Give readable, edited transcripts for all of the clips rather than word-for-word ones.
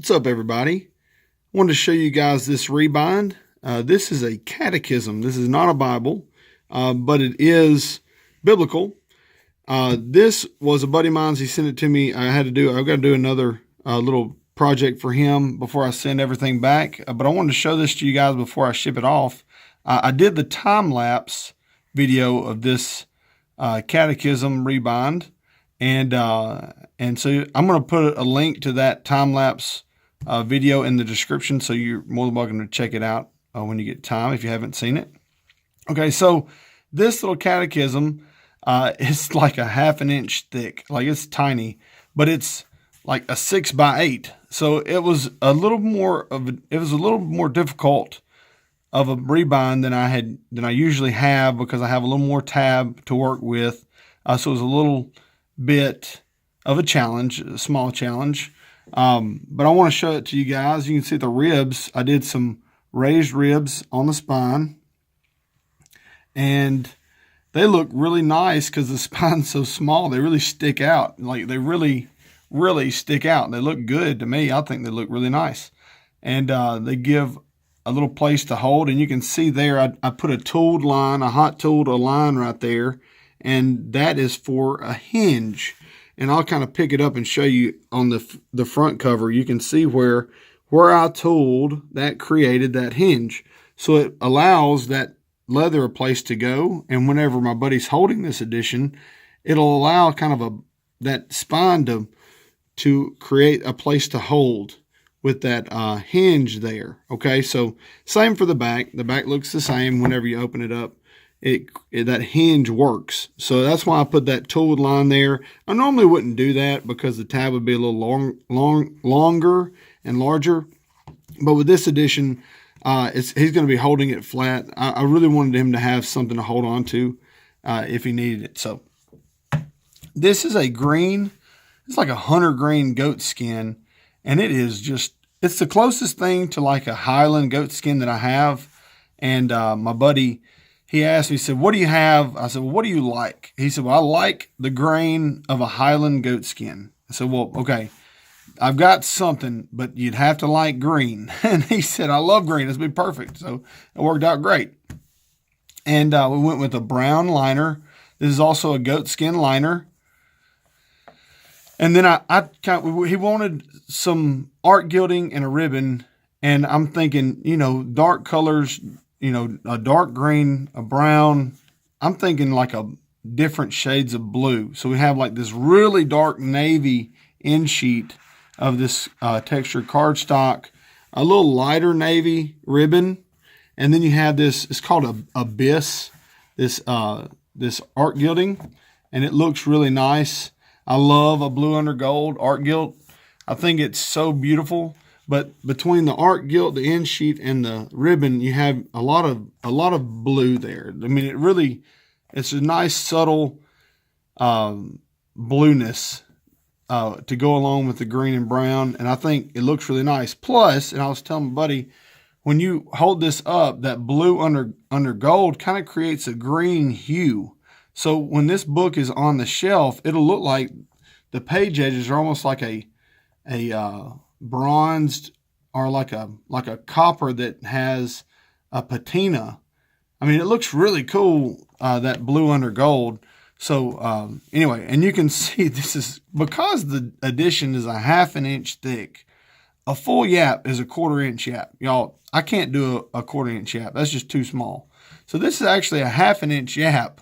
What's up, everybody? I wanted to show you guys this Rebind. This is a catechism. This is not a Bible, but it is biblical. This was a buddy of mine's. He sent it to me. I've got to do another little project for him before I send everything back. But I wanted to show this to you guys before I ship it off. I did the time-lapse video of this catechism Rebind. And so I'm going to put a link to that time-lapse video in the description, so you're more than welcome to check it out when you get time if you haven't seen it. Okay, so this little catechism is like a ½ an inch thick. Like, it's tiny, but it's like a 6x8. So it was a little more difficult of a Rebind than I usually have, because I have a little more tab to work with. So it was a little bit of a challenge, a small challenge. But I want to show it to you guys. You can see the ribs. I did some raised ribs on the spine, and they look really nice because the spine's so small. They really stick out. Like, they really, really stick out. They look good to me. I think they look really nice. And they give a little place to hold. And you can see there, I put a tooled line, a hot tooled line right there. And that is for a hinge. And I'll kind of pick it up and show you on the front cover. You can see where I tooled that created that hinge. So it allows that leather a place to go. And whenever my buddy's holding this edition, it'll allow kind of that spine to create a place to hold with that hinge there. Okay, so same for the back. The back looks the same whenever you open it up. That hinge works. So that's why I put that tooled line there. I normally wouldn't do that because the tab would be a little longer and larger. But with this edition, he's going to be holding it flat. I really wanted him to have something to hold on to if he needed it. So this is a green. It's like a hunter green goat skin. And it's the closest thing to like a Highland goat skin that I have. And my buddy, he asked me, he said, "What do you have?" I said, "Well, what do you like?" He said, "Well, I like the grain of a Highland goat skin." I said, "Well, okay, I've got something, but you'd have to like green." And he said, "I love green. It's been perfect." So it worked out great. And we went with a brown liner. This is also a goat skin liner. And then he wanted some art gilding and a ribbon. And I'm thinking, dark colors, a dark green, a brown. I'm thinking like a different shades of blue. So we have like this really dark navy end sheet of this textured cardstock, a little lighter navy ribbon, and then you have this. It's called Abyss. This art gilding, and it looks really nice. I love a blue under gold art gilt. I think it's so beautiful. But between the art gilt, the end sheet, and the ribbon, you have a lot of blue there. I mean, it's a nice subtle blueness to go along with the green and brown, and I think it looks really nice. Plus, and I was telling my buddy, when you hold this up, that blue under gold kind of creates a green hue. So when this book is on the shelf, it'll look like the page edges are almost like a bronzed, or like a copper that has a patina. I mean, it looks really cool, that blue under gold. So anyway, and you can see this is, because the edition is a ½ an inch thick. A full yap is a 1/4 inch yap. Y'all, I can't do a 1/4 inch yap. That's just too small. So this is actually a ½ an inch yap,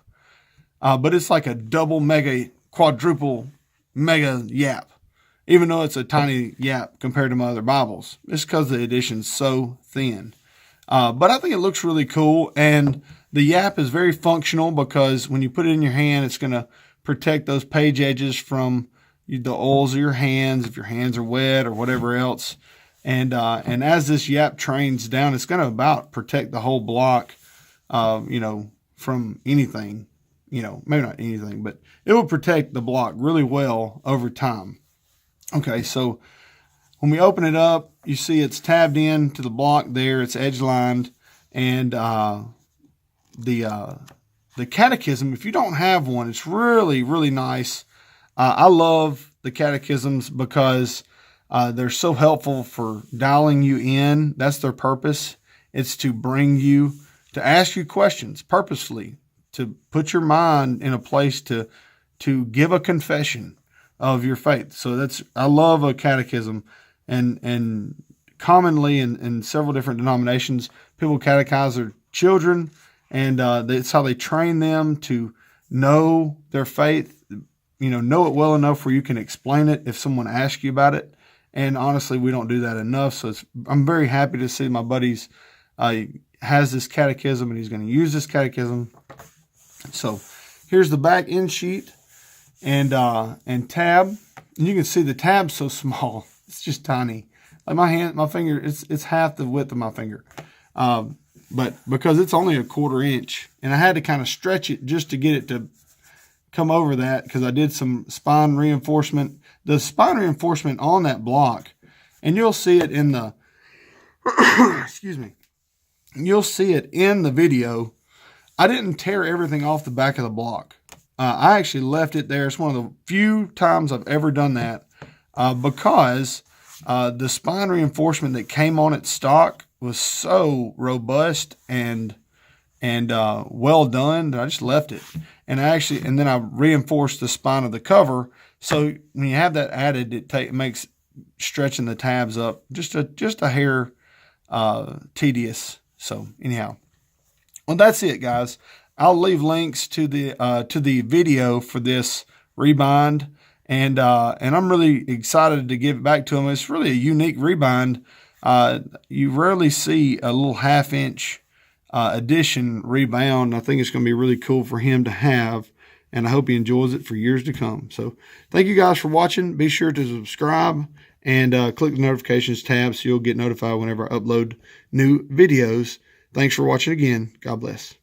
but it's like a double mega, quadruple mega yap. Even though it's a tiny yap compared to my other Bibles. It's because the edition's so thin. But I think it looks really cool. And the yap is very functional, because when you put it in your hand, it's going to protect those page edges from the oils of your hands, if your hands are wet or whatever else. And as this yap trains down, it's going to about protect the whole block, from anything. Maybe not anything, but it will protect the block really well over time. Okay, so when we open it up, you see it's tabbed in to the block there. It's edge lined, and the catechism, if you don't have one, it's really, really nice. I love the catechisms because They're so helpful for dialing you in. That's their purpose. It's to bring you, to ask you questions purposefully, to put your mind in a place to give a confession of your faith. So I love a catechism, and commonly in several different denominations, people catechize their children, and it's how they train them to know their faith, know it well enough where you can explain it if someone asks you about it. And honestly, we don't do that enough. So I'm very happy to see my buddies has this catechism, and he's going to use this catechism. So here's the back end sheet and tab. And you can see the tab's so small. It's just tiny. Like my finger, it's half the width of my finger. But because it's only a 1/4 inch, and I had to kind of stretch it just to get it to come over that, because I did some spine reinforcement. The spine reinforcement on that block, and you'll see it in the, excuse me, you'll see it in the video. I didn't tear everything off the back of the block. I actually left it there. It's one of the few times I've ever done that because the spine reinforcement that came on its stock was so robust and well done that I just left it. And then I reinforced the spine of the cover. So when you have that added, it makes stretching the tabs up just a hair tedious. So anyhow, well, that's it, guys. I'll leave links to the video for this Rebind, and I'm really excited to give it back to him. It's really a unique Rebind. You rarely see a little 1/2 inch edition rebound. I think it's going to be really cool for him to have, and I hope he enjoys it for years to come. So thank you guys for watching. Be sure to subscribe and click the notifications tab so you'll get notified whenever I upload new videos. Thanks for watching again. God bless.